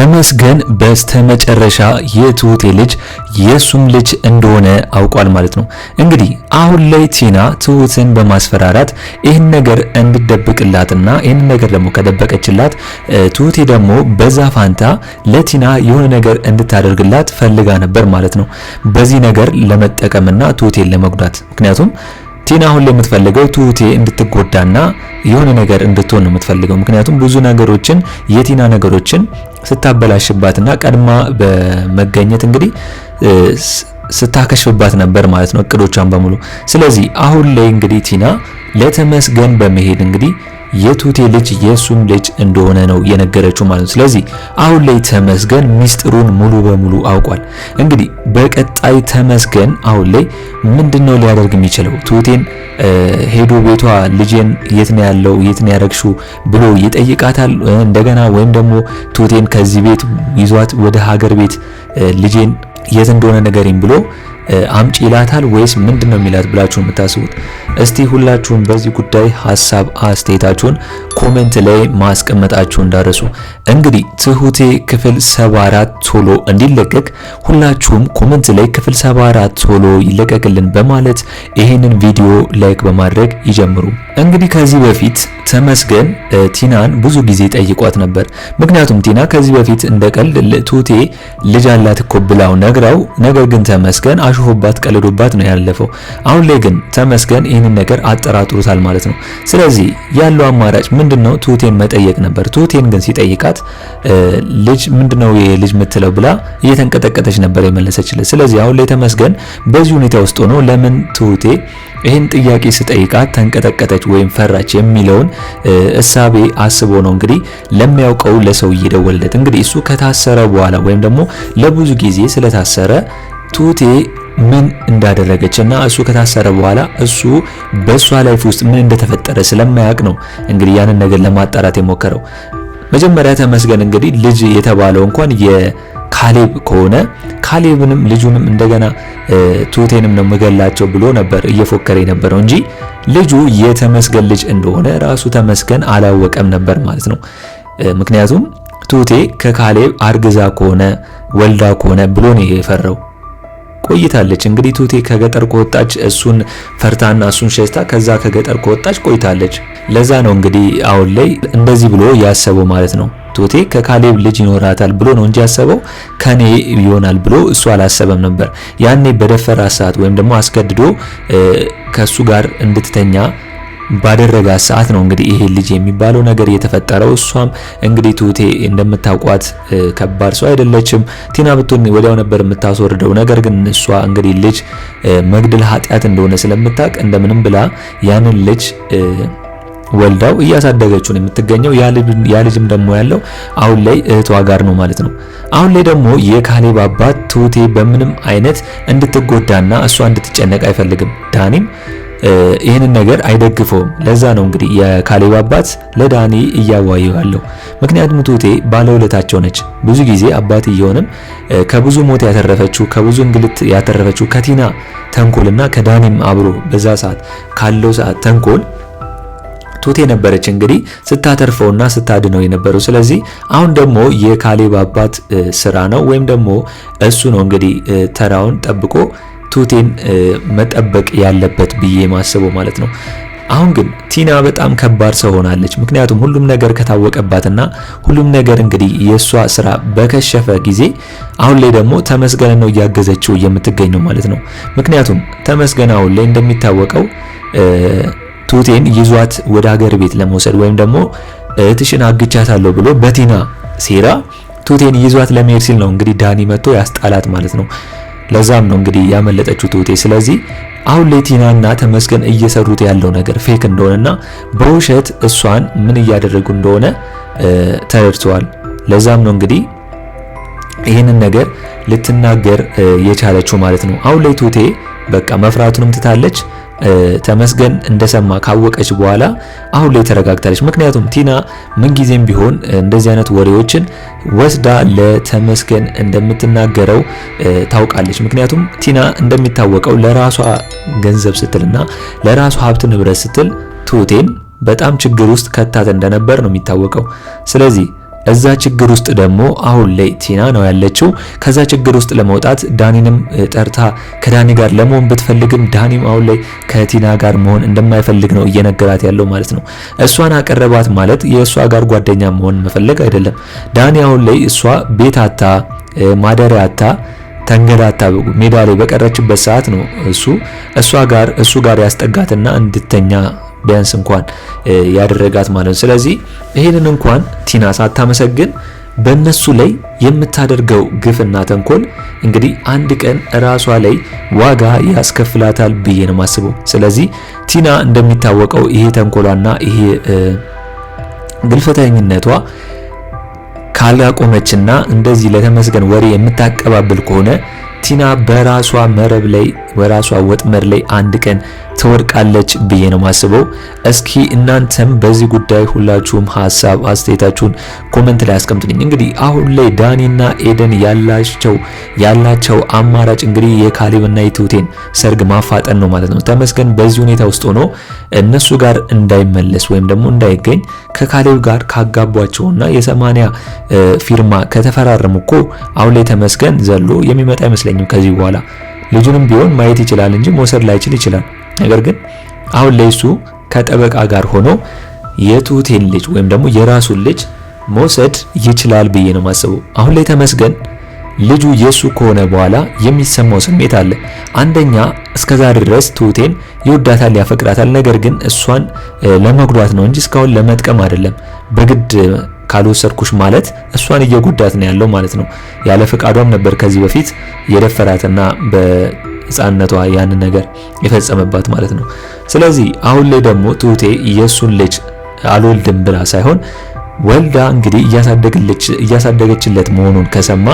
ተመስገን በስተመጨረሻ የትሁቴ ልጅ የሱም ልጅ እንደሆነ አውቋል ማለት ነው። እንግዲህ አሁን ላይ ቲና ትሁትን በማስፈራራት ይህን ነገር እንድደብቅላትና ይህን ነገር ደግሞ ከደበቀችላት ትሁቴ ደግሞ በዛ ፋንታ ለቲና የሆነ ነገር እንድታደርግላት ፈልጋ ነበር ማለት ነው። በዚህ ነገር ለመጠቀምና ትሁቴን ለመጉዳት ምክንያቱም ቲና አሁን ላይ የምትፈልገው ትሁቴ እንድትጎዳና የሆነ ነገር እንድትሆን ነው የምትፈልገው። ምክንያቱም ብዙ ነገሮችን የቲና ነገሮችን ስታበላሽባትና ቀድማ በመገኘት እንግዲህ ስታከሽፍባት ነበር ማለት ነው እቅዶቿን በሙሉ። ስለዚህ አሁን ላይ እንግዲህ ቲና ለተመስገን በመሄድ እንግዲህ የትሁቴ ልጅ የሱም ልጅ እንደሆነ ነው የነገረችው ማለት ነው። ስለዚህ አሁን ላይ ተመስገን ሚስጥሩን ሙሉ በሙሉ አውቋል። እንግዲህ በቀጣይ ተመስገን አሁን ላይ ምንድነው ሊያደርግ የሚችለው? ትሁቴን ሄዶ ቤቷ ልጄን የት ነው ያለው የት ነው ያረግሽው ብሎ ይጠይቃታል እንደገና፣ ወይም ደግሞ ትሁቴን ከዚህ ቤት ይዟት ወደ ሀገር ቤት ልጄን የት እንደሆነ ነገሪን ብሎ አምጪ ይላታል ወይስ ምንድነው የሚላት ብላችሁ የምታስቡት? እስቲ ሁላችሁም በዚህ ጉዳይ ሐሳብ አስተያየታችሁን ኮሜንት ላይ ማስቀመጣችሁ እንዳረሱ። እንግዲህ ትሁቴ ክፍል 74 ቶሎ እንዲለቀቅ ሁላችሁም ኮሜንት ላይ ክፍል 74 ቶሎ ይለቀቅልን በማለት ይሄንን ቪዲዮ ላይክ በማድረግ ይጀምሩ። እንግዲህ ከዚህ በፊት ተመስገን ቲናን ብዙ ጊዜ ጠይቋት ነበር። ምክንያቱም ቲና ከዚህ በፊት እንደቀልድ ትሁቴ ልጅ አላት እኮ ብላው ነግራው፣ ነገር ግን ተመስገን አሽፎባት ቀልዶባት ነው ያለፈው። አሁን ላይ ግን ተመስገን ይህንን ነገር አጠራጥሮታል ማለት ነው። ስለዚህ ያለው አማራጭ ምንድነው? ትሁቴን መጠየቅ ነበር። ትሁቴን ግን ሲጠይቃት ልጅ ምንድነው የልጅ ምትለው ብላ እየተንቀጠቀጠች ነበር የመለሰችለት። ስለዚህ አሁን ላይ ተመስገን በዚህ ሁኔታ ውስጥ ሆኖ ለምን ትሁቴ ይህን ጥያቄ ስጠይቃት ተንቀጠቀጠች ወይም ፈራች የሚለውን እሳቤ አስቦ ነው እንግዲህ ለሚያውቀው ለሰው እየደወለለት። እንግዲህ እሱ ከታሰረ በኋላ ወይም ደግሞ ለብዙ ጊዜ ስለታሰረ ትሁቴ ምን እንዳደረገችና እሱ ከታሰረ በኋላ እሱ በሷ ላይፍ ውስጥ ምን እንደተፈጠረ ስለማያውቅ ነው እንግዲህ ያንን ነገር ለማጣራት የሞከረው። መጀመሪያ ተመስገን እንግዲህ ልጅ የተባለው እንኳን የካሌብ ከሆነ ካሌብንም ልጁንም እንደገና ትሁቴንም ነው መገላቸው ብሎ ነበር እየፎከረ የነበረው እንጂ ልጁ የተመስገን ልጅ እንደሆነ ራሱ ተመስገን አላወቀም ነበር ማለት ነው። ምክንያቱም ትሁቴ ከካሌብ አርግዛ ከሆነ ወልዳ ከሆነ ብሎ ነው የፈራው። ቆይታለች እንግዲህ ትሁቴ ከገጠር ከወጣች እሱን ፈርታና እሱን ሸሽታ ከዛ ከገጠር ከወጣች ቆይታለች። ለዛ ነው እንግዲህ አሁን ላይ እንደዚህ ብሎ ያሰበው ማለት ነው። ትሁቴ ከካሌብ ልጅ ይኖራታል ብሎ ነው እንጂ ያሰበው ከኔ ይሆናል ብሎ እሱ አላሰበም ነበር። ያኔ በደፈራ ሰዓት ወይም ደግሞ አስገድዶ ከሱ ጋር እንድትተኛ ባደረጋ ሰዓት ነው እንግዲህ ይሄ ልጅ የሚባለው ነገር የተፈጠረው። እሷም እንግዲህ ትሁቴ እንደምታውቋት ከባድ ሰው አይደለችም። ቲና ብትሆን ወዲያው ነበር የምታስወርደው። ነገር ግን እሷ እንግዲህ ልጅ መግደል ኃጢአት እንደሆነ ስለምታውቅ እንደምንም ብላ ያንን ልጅ ወልዳው እያሳደገችው ነው የምትገኘው። ያ ልጅም ደግሞ ያለው አሁን ላይ እህቷ ጋር ነው ማለት ነው። አሁን ላይ ደግሞ የካሌብ አባት ትሁቴ በምንም አይነት እንድትጎዳና እሷ እንድትጨነቅ አይፈልግም። ዳኒም ይህንን ነገር አይደግፈውም። ለዛ ነው እንግዲህ የካሌብ አባት ለዳኒ እያዋየው ያለው። ምክንያቱም ትሁቴ ባለውለታቸው ነች። ብዙ ጊዜ አባትየውንም ከብዙ ሞት ያተረፈችው ከብዙ እንግልት ያተረፈችው ከቲና ተንኮልና ከዳኒም አብሮ በዛ ሰዓት ካለው ሰዓት ተንኮል ትሁቴ ነበረች እንግዲህ ስታተርፈውና ስታድነው የነበረው። ስለዚህ አሁን ደግሞ የካሌብ አባት ስራ ነው ወይም ደግሞ እሱ ነው እንግዲህ ተራውን ጠብቆ ትሁቴን መጠበቅ ያለበት ብዬ ማስበው ማለት ነው። አሁን ግን ቲና በጣም ከባድ ሰው ሆናለች። ምክንያቱም ሁሉም ነገር ከታወቀባትና ሁሉም ነገር እንግዲህ የሷ ስራ በከሸፈ ጊዜ አሁን ላይ ደግሞ ተመስገን ነው እያገዘችው የምትገኘው ማለት ነው። ምክንያቱም ተመስገን አሁን ላይ እንደሚታወቀው ትሁቴን ይዟት ወደ ሀገር ቤት ለመውሰድ ወይም ደግሞ እህትሽን አግቻታለሁ ብሎ በቲና ሴራ ትሁቴን ይዟት ለመሄድ ሲል ነው እንግዲህ ዳኒ መጥቶ ያስጣላት ማለት ነው። ለዛም ነው እንግዲህ ያመለጠችው ትሁቴ። ስለዚህ አሁን ላይ ቲናና ተመስገን እየሰሩት ያለው ነገር ፌክ እንደሆነና በውሸት እሷን ምን እያደረጉ እንደሆነ ተረድተዋል። ለዛም ነው እንግዲህ ይህንን ነገር ልትናገር የቻለችው ማለት ነው። አሁን ላይ ትሁቴ በቃ መፍራቱንም ትታለች። ተመስገን እንደሰማ ካወቀች በኋላ አሁን ላይ ተረጋግታለች። ምክንያቱም ቲና ምንጊዜም ቢሆን እንደዚህ አይነት ወሬዎችን ወስዳ ለተመስገን እንደምትናገረው ታውቃለች። ምክንያቱም ቲና እንደሚታወቀው ለራሷ ገንዘብ ስትልና ለራሷ ሀብት ንብረት ስትል ትሁቴን በጣም ችግር ውስጥ ከታት እንደነበር ነው የሚታወቀው። ስለዚህ እዛ ችግር ውስጥ ደግሞ አሁን ላይ ቲና ነው ያለችው። ከዛ ችግር ውስጥ ለመውጣት ዳኒንም ጠርታ ከዳኒ ጋር ለመሆን ብትፈልግም ዳኒም አሁን ላይ ከቲና ጋር መሆን እንደማይፈልግ ነው እየነገራት ያለው ማለት ነው። እሷን አቀረባት ማለት የእሷ ጋር ጓደኛ መሆን መፈለግ አይደለም። ዳኒ አሁን ላይ እሷ ቤት አታ ማደሪያ አታ ተንገዳታ ሜዳ ላይ በቀረችበት ሰዓት ነው እሱ ጋር ያስጠጋትና እንድተኛ ቢያንስ እንኳን ያደረጋት ማለት ነው። ስለዚህ ይሄንን እንኳን ቲና ሳታመሰግን በእነሱ ላይ የምታደርገው ግፍና ተንኮል እንግዲህ አንድ ቀን ራሷ ላይ ዋጋ ያስከፍላታል ብዬ ነው የማስበው። ስለዚህ ቲና እንደሚታወቀው ይሄ ተንኮሏና ይሄ ግልፈተኝነቷ ካላቆመችና እንደዚህ ለተመስገን ወሬ የምታቀባብል ከሆነ ቲና በራሷ መረብ ላይ በራሷ ወጥመድ ላይ አንድ ቀን ትወድቃለች ብዬ ነው ማስበው። እስኪ እናንተም በዚህ ጉዳይ ሁላችሁም ሐሳብ አስተያየታችሁን ኮሜንት ላይ አስቀምጡልኝ። እንግዲህ አሁን ላይ ዳኒና ኤደን ያላቸው አማራጭ እንግዲህ የካሌብና የትሁቴን ሰርግ ማፋጠን ነው ማለት ነው። ተመስገን በዚህ ሁኔታ ውስጥ ሆኖ እነሱ ጋር እንዳይመለስ ወይም ደግሞ እንዳይገኝ ከካሌብ ጋር ካጋቧቸውና የ80 ፊርማ ከተፈራረሙ እኮ አሁን ላይ ተመስገን ዘሎ የሚመጣ አይመስለኝም። ከዚህ በኋላ ልጁንም ቢሆን ማየት ይችላል እንጂ መውሰድ ላይችል ይችላል። ነገር ግን አሁን ላይ እሱ ከጠበቃ ጋር ሆኖ የትሁቴን ልጅ ወይም ደግሞ የራሱን ልጅ መውሰድ ይችላል ብዬ ነው ማስበው። አሁን ላይ ተመስገን ልጁ የሱ ከሆነ በኋላ የሚሰማው ስሜት አለ። አንደኛ እስከዛሬ ድረስ ትሁቴን ይወዳታል፣ ያፈቅራታል። ነገር ግን እሷን ለመጉዳት ነው እንጂ እስካሁን ለመጥቀም አይደለም። በግድ ካልወሰድኩሽ ማለት እሷን እየጎዳት ነው ያለው ማለት ነው። ያለ ፈቃዷም ነበር ከዚህ በፊት የደፈራትና በሕፃንነቷ ያንን ነገር የፈጸመባት ማለት ነው። ስለዚህ አሁን ላይ ደግሞ ትሁቴ የሱን ልጅ አልወልድም ብላ ሳይሆን ወልዳ እንግዲህ እያሳደገችለት መሆኑን ከሰማ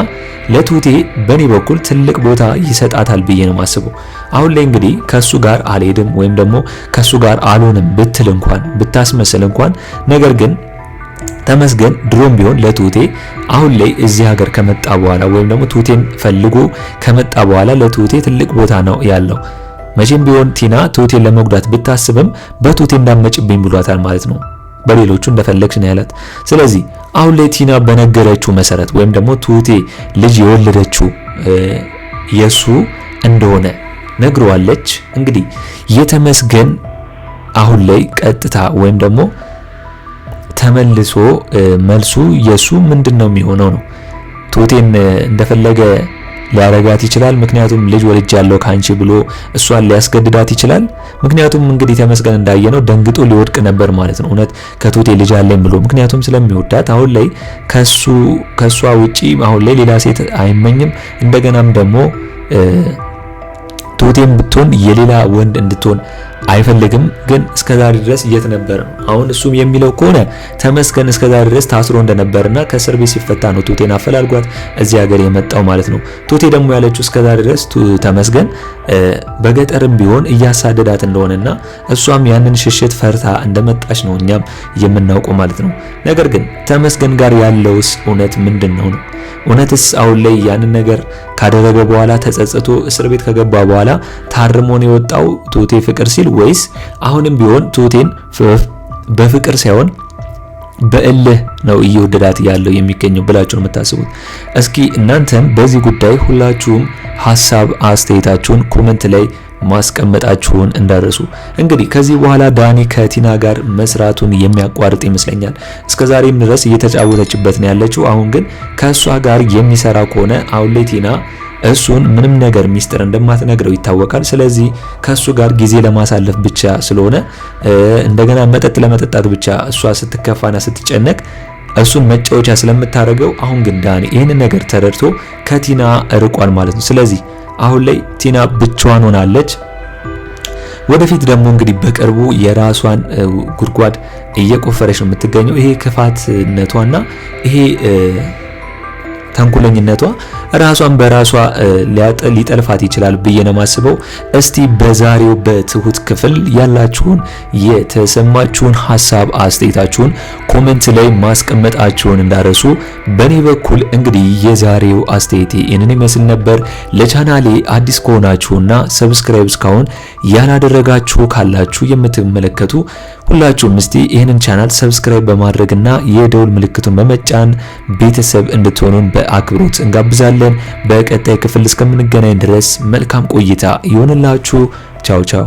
ለትሁቴ በኔ በኩል ትልቅ ቦታ ይሰጣታል ብዬ ነው ማስበው። አሁን ላይ እንግዲህ ከሱ ጋር አልሄድም ወይም ደግሞ ከሱ ጋር አልሆንም ብትል እንኳን ብታስመስል እንኳን ነገር ግን ተመስገን ድሮም ቢሆን ለትሁቴ አሁን ላይ እዚህ ሀገር ከመጣ በኋላ ወይም ደግሞ ትሁቴን ፈልጎ ከመጣ በኋላ ለትሁቴ ትልቅ ቦታ ነው ያለው። መቼም ቢሆን ቲና ትሁቴን ለመጉዳት ብታስብም በትሁቴ እንዳመጭብኝ ብሏታል ማለት ነው። በሌሎቹ እንደፈለግሽ ነው ያላት። ስለዚህ አሁን ላይ ቲና በነገረችው መሰረት ወይም ደግሞ ትሁቴ ልጅ የወለደችው የሱ እንደሆነ ነግሯለች። እንግዲህ የተመስገን አሁን ላይ ቀጥታ ወይም ደግሞ ተመልሶ መልሱ የሱ ምንድነው የሚሆነው ነው። ትሁቴን እንደፈለገ ሊያረጋት ይችላል። ምክንያቱም ልጅ ወልጅ ያለው ካንቺ ብሎ እሷን ሊያስገድዳት ይችላል። ምክንያቱም እንግዲህ ተመስገን እንዳየነው ደንግጦ ሊወድቅ ነበር ማለት ነው፣ እውነት ከትሁቴ ልጅ አለኝ ብሎ። ምክንያቱም ስለሚወዳት አሁን ላይ ከሷ ውጪ አሁን ላይ ሌላ ሴት አይመኝም። እንደገናም ደግሞ ትሁቴም ብትሆን የሌላ ወንድ እንድትሆን አይፈልግም። ግን እስከዛሬ ድረስ የት ነበር? አሁን እሱም የሚለው ከሆነ ተመስገን እስከዛሬ ድረስ ታስሮ እንደነበርና ከእስር ቤት ሲፈታ ነው ትሁቴን አፈላልጓት እዚህ ሀገር የመጣው ማለት ነው። ትሁቴ ደግሞ ያለችው እስከዛሬ ድረስ ተመስገን በገጠርም ቢሆን እያሳደዳት እንደሆነና እሷም ያንን ሽሽት ፈርታ እንደመጣች ነው እኛም የምናውቀው ማለት ነው። ነገር ግን ተመስገን ጋር ያለውስ እውነት ምንድነው ነው? እውነትስ አሁን ላይ ያንን ነገር ካደረገ በኋላ ተጸጽቶ እስር ቤት ከገባ በኋላ ታርሞን የወጣው ትሁቴ ፍቅር ሲል ወይስ አሁንም ቢሆን ትሁቴን በፍቅር ሳይሆን በእልህ ነው እየወደዳት ያለው የሚገኘው ብላችሁ ነው የምታስቡት? እስኪ እናንተም በዚህ ጉዳይ ሁላችሁም ሐሳብ አስተያየታችሁን ኮሜንት ላይ ማስቀመጣችሁን እንዳረሱ። እንግዲህ ከዚህ በኋላ ዳኒ ከቲና ጋር መስራቱን የሚያቋርጥ ይመስለኛል። እስከዛሬም ድረስ እየተጫወተችበት ነው ያለችው። አሁን ግን ከሷ ጋር የሚሰራ ከሆነ አሁን ላይ ቲና እሱን ምንም ነገር ሚስጥር እንደማትነግረው ይታወቃል። ስለዚህ ከሱ ጋር ጊዜ ለማሳለፍ ብቻ ስለሆነ እንደገና መጠጥ ለመጠጣት ብቻ እሷ ስትከፋና ስትጨነቅ እሱን መጫወቻ ስለምታደርገው አሁን ግን ዳኒ ይህንን ነገር ተረድቶ ከቲና ርቋል ማለት ነው። ስለዚህ አሁን ላይ ቲና ብቻዋን ሆናለች። ወደፊት ደግሞ እንግዲህ በቅርቡ የራሷን ጉድጓድ እየቆፈረች ነው የምትገኘው። ይሄ ክፋትነቷና ይሄ ተንኩለኝነቷ ራሷን በራሷ ሊጠልፋት ይችላል ብዬ ነው ማስበው። እስቲ በዛሬው በትሁት ክፍል ያላችሁን የተሰማችሁን ሐሳብ አስተያየታችሁን ኮሜንት ላይ ማስቀመጣችሁን እንዳረሱ። በኔ በኩል እንግዲህ የዛሬው አስተያየቴ ይህንን ይመስል ነበር። ለቻናሌ አዲስ ከሆናችሁና ሰብስክራይብ እስካሁን ያላደረጋችሁ ካላችሁ የምትመለከቱ ሁላችሁም እስቲ ይህንን ቻናል ሰብስክራይብ በማድረግና የደውል ምልክቱን በመጫን ቤተሰብ እንድትሆኑን በአክብሮት እንጋብዛለን። በቀጣይ ክፍል እስከምንገናኝ ድረስ መልካም ቆይታ ይሁንላችሁ። ቻው ቻው።